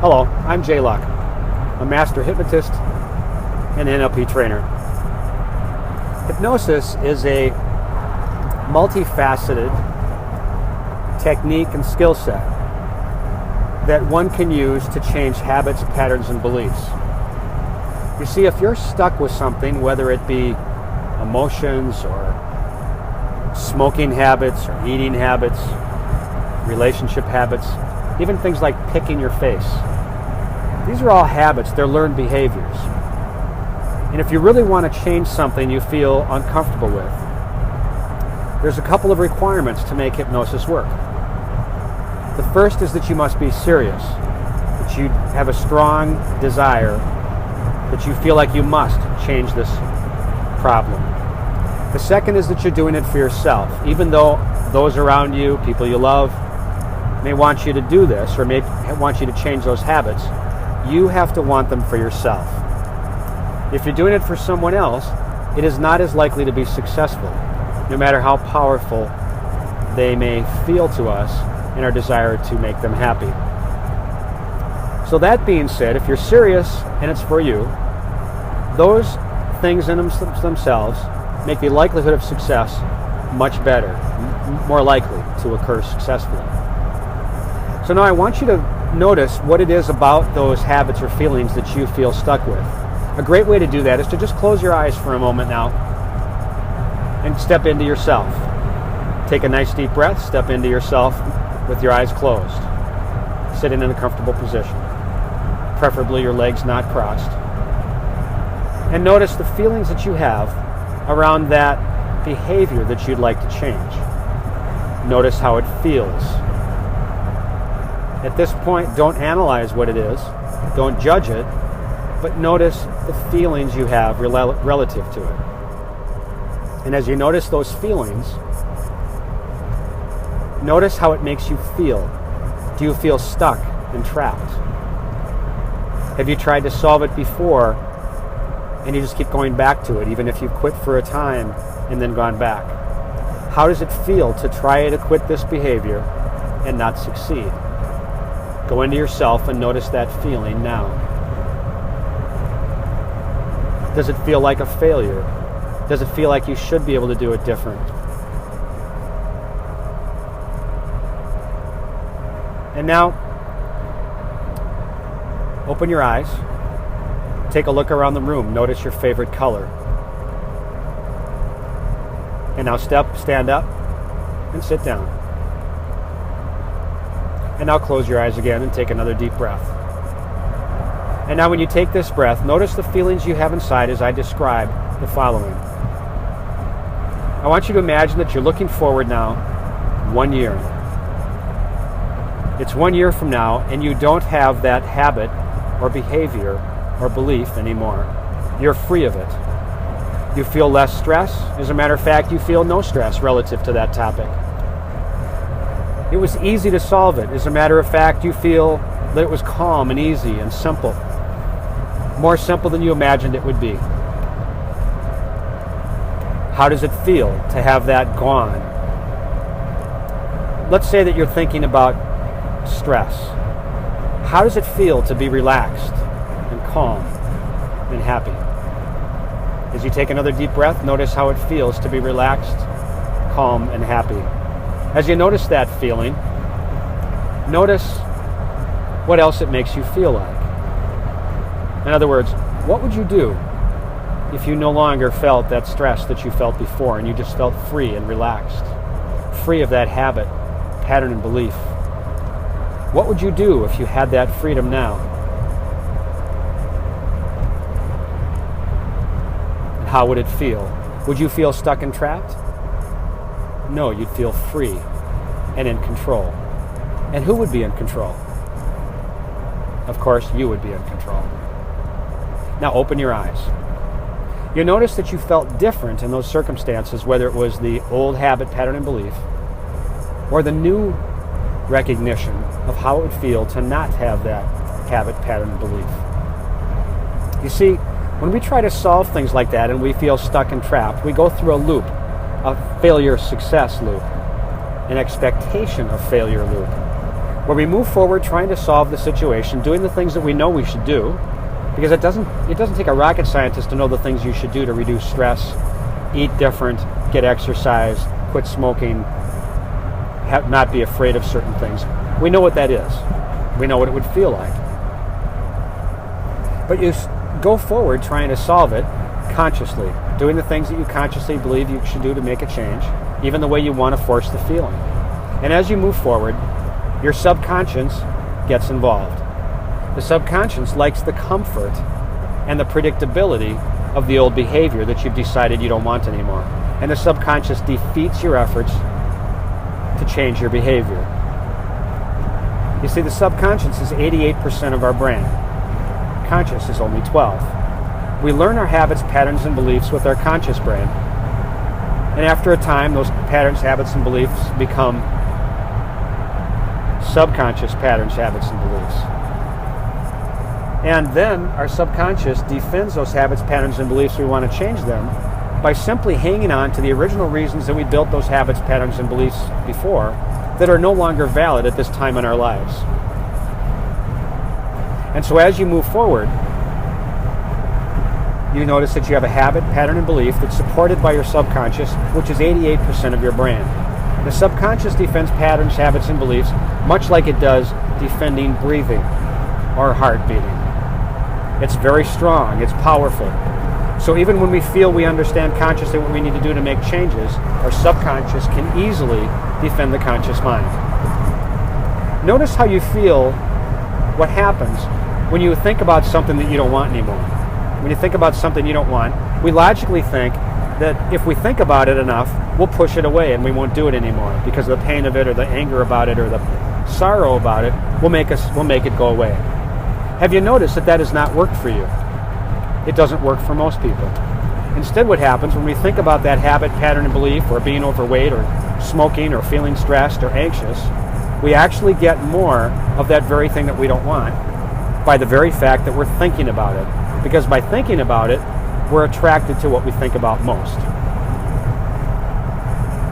Hello, I'm Jay Luck, a master hypnotist and NLP trainer. Hypnosis is a multifaceted technique and skill set that one can use to change habits, patterns, and beliefs. You see, if you're stuck with something, whether it be emotions or smoking habits or eating habits, relationship habits, even things like picking your face. These are all habits, they're learned behaviors. And if you really want to change something you feel uncomfortable with, there's a couple of requirements to make hypnosis work. The first is that you must be serious, that you have a strong desire, that you feel like you must change this problem. The second is that you're doing it for yourself, even though those around you, people you love, may want you to do this or may want you to change those habits. You have to want them for yourself. If you're doing it for someone else, it is not as likely to be successful, no matter how powerful they may feel to us in our desire to make them happy. So that being said, if you're serious and it's for you, those things in themselves make the likelihood of success much better, more likely to occur successfully. So now I want you to notice what it is about those habits or feelings that you feel stuck with. A great way to do that is to just close your eyes for a moment now and step into yourself. Take a nice deep breath, step into yourself with your eyes closed, sitting in a comfortable position, preferably your legs not crossed. And notice the feelings that you have around that behavior that you'd like to change. Notice how it feels. At this point, don't analyze what it is, don't judge it, but notice the feelings you have relative to it. And as you notice those feelings, notice how it makes you feel. Do you feel stuck and trapped? Have you tried to solve it before and you just keep going back to it, even if you've quit for a time and then gone back? How does it feel to try to quit this behavior and not succeed? Go into yourself and notice that feeling now. Does it feel like a failure? Does it feel like you should be able to do it different? And now, open your eyes. Take a look around the room. Notice your favorite color. And now stand up, and sit down. And now close your eyes again and take another deep breath. And now when you take this breath, notice the feelings you have inside as I describe the following. I want you to imagine that you're looking forward now 1 year. It's 1 year from now and you don't have that habit or behavior or belief anymore. You're free of it. You feel less stress. As a matter of fact, you feel no stress relative to that topic. It was easy to solve it. As a matter of fact, you feel that it was calm and easy and simple. More simple than you imagined it would be. How does it feel to have that gone? Let's say that you're thinking about stress. How does it feel to be relaxed and calm and happy? As you take another deep breath, notice how it feels to be relaxed, calm, and happy. As you notice that feeling, notice what else it makes you feel like. In other words, what would you do if you no longer felt that stress that you felt before and you just felt free and relaxed, free of that habit, pattern, and belief? What would you do if you had that freedom now? And how would it feel? Would you feel stuck and trapped? No, you'd feel free and in control. And who would be in control? Of course, you would be in control. Now open your eyes. You'll notice that you felt different in those circumstances, whether it was the old habit, pattern, and belief, or the new recognition of how it would feel to not have that habit, pattern, and belief. You see, when we try to solve things like that and we feel stuck and trapped, we go through a loop, a failure-success loop, an expectation of failure loop. where we move forward trying to solve the situation, doing the things that we know we should do, because it doesn't take a rocket scientist to know the things you should do to reduce stress, eat different, get exercise, quit smoking, not be afraid of certain things. We know what that is. We know what it would feel like. But you go forward trying to solve it consciously, doing the things that you consciously believe you should do to make a change, even the way you want to force the feeling. And as you move forward, your subconscious gets involved. The subconscious likes the comfort and the predictability of the old behavior that you've decided you don't want anymore. And the subconscious defeats your efforts to change your behavior. You see, the subconscious is 88% of our brain. Conscious is only 12. We learn our habits, patterns, and beliefs with our conscious brain. And after a time, those patterns, habits, and beliefs become subconscious patterns, habits, and beliefs. And then our subconscious defends those habits, patterns, and beliefs we want to change them by simply hanging on to the original reasons that we built those habits, patterns, and beliefs before that are no longer valid at this time in our lives. And so as you move forward, you notice that you have a habit, pattern, and belief that's supported by your subconscious, which is 88% of your brain. The subconscious defends patterns, habits, and beliefs much like it does defending breathing or heart beating. It's very strong. It's powerful. So even when we feel we understand consciously what we need to do to make changes, our subconscious can easily defend the conscious mind. Notice how you feel, what happens when you think about something that you don't want anymore. When you think about something you don't want, we logically think that if we think about it enough, we'll push it away and we won't do it anymore because the pain of it or the anger about it or the sorrow about it will make it go away. Have you noticed that has not worked for you? It doesn't work for most people. Instead, what happens when we think about that habit, pattern, and belief, or being overweight, or smoking, or feeling stressed, or anxious, we actually get more of that very thing that we don't want by the very fact that we're thinking about it. Because by thinking about it, we're attracted to what we think about most.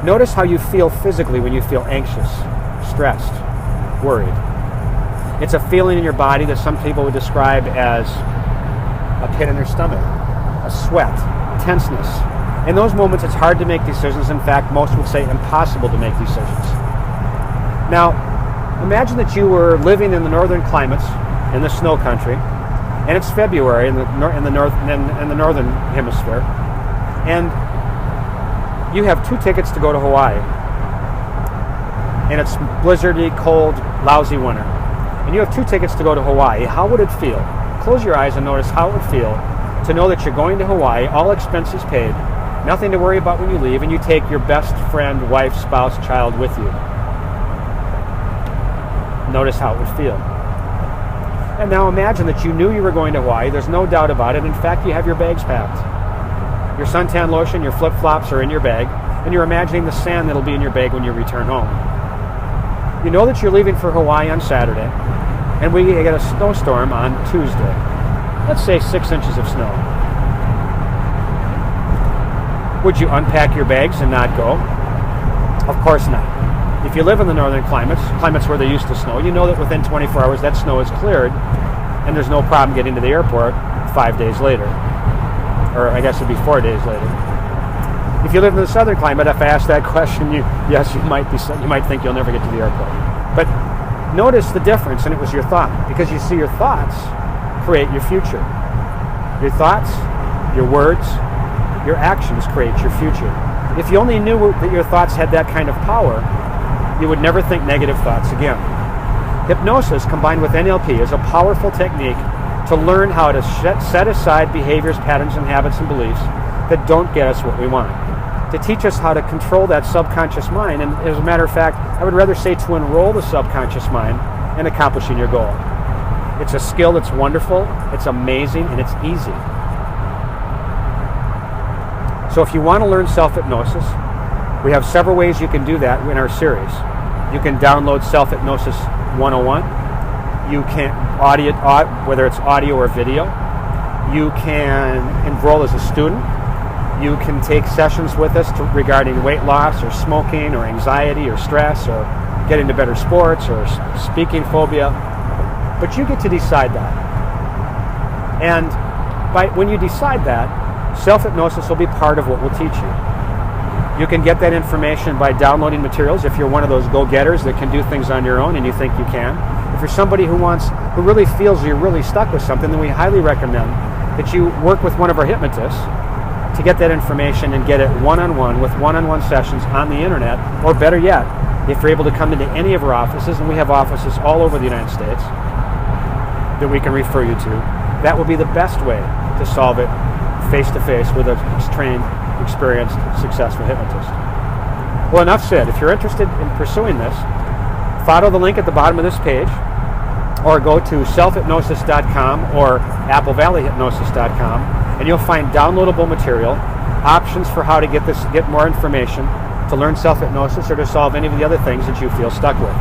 Notice how you feel physically when you feel anxious, stressed, worried. It's a feeling in your body that some people would describe as a pit in their stomach, a sweat, tenseness. In those moments, it's hard to make decisions. In fact, most would say impossible to make decisions. Now, imagine that you were living in the northern climates, in the snow country, and it's February in the northern hemisphere, and you have 2 tickets to go to Hawaii, and it's blizzardy, cold, lousy winter, and you have 2 tickets to go to Hawaii. How would it feel? Close your eyes and notice how it would feel to know that you're going to Hawaii, all expenses paid, nothing to worry about when you leave, and you take your best friend, wife, spouse, child with you. Notice how it would feel. And now imagine that you knew you were going to Hawaii. There's no doubt about it. In fact, you have your bags packed. Your suntan lotion, your flip-flops are in your bag, and you're imagining the sand that'll be in your bag when you return home. You know that you're leaving for Hawaii on Saturday, and we get a snowstorm on Tuesday. Let's say 6 inches of snow. Would you unpack your bags and not go? Of course not. If you live in the northern climates where they used to snow, you know that within 24 hours that snow is cleared and there's no problem getting to the airport 5 days later. Or I guess it'd be 4 days later. If you live in the southern climate, if I ask that question, you might think you'll never get to the airport. But notice the difference, and it was your thought. Because you see, your thoughts create your future. Your thoughts, your words, your actions create your future. If you only knew that your thoughts had that kind of power, you would never think negative thoughts again. Hypnosis combined with NLP is a powerful technique to learn how to set aside behaviors, patterns, and habits and beliefs that don't get us what we want. To teach us how to control that subconscious mind, and as a matter of fact, I would rather say to enroll the subconscious mind in accomplishing your goal. It's a skill that's wonderful, it's amazing, and it's easy. So if you want to learn self-hypnosis, we have several ways you can do that in our series. You can download Self-Hypnosis 101. You can whether it's audio or video. You can enroll as a student. You can take sessions with us regarding weight loss or smoking or anxiety or stress or get into better sports or speaking phobia. But you get to decide that. And when you decide that, self-hypnosis will be part of what we'll teach you. You can get that information by downloading materials if you're one of those go-getters that can do things on your own and you think you can. If you're somebody who really feels you're really stuck with something, then we highly recommend that you work with one of our hypnotists to get that information and get it one-on-one with one-on-one sessions on the internet, or better yet, if you're able to come into any of our offices, and we have offices all over the United States that we can refer you to, that will be the best way to solve it face-to-face with a trained, experienced, successful hypnotist. Well, enough said. If you're interested in pursuing this, follow the link at the bottom of this page, or go to selfhypnosis.com or applevalleyhypnosis.com, and you'll find downloadable material, options for how to get more information, to learn self-hypnosis, or to solve any of the other things that you feel stuck with.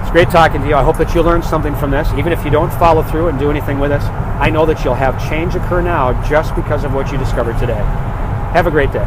It's great talking to you. I hope that you learned something from this. Even if you don't follow through and do anything with us, I know that you'll have change occur now just because of what you discovered today. Have a great day.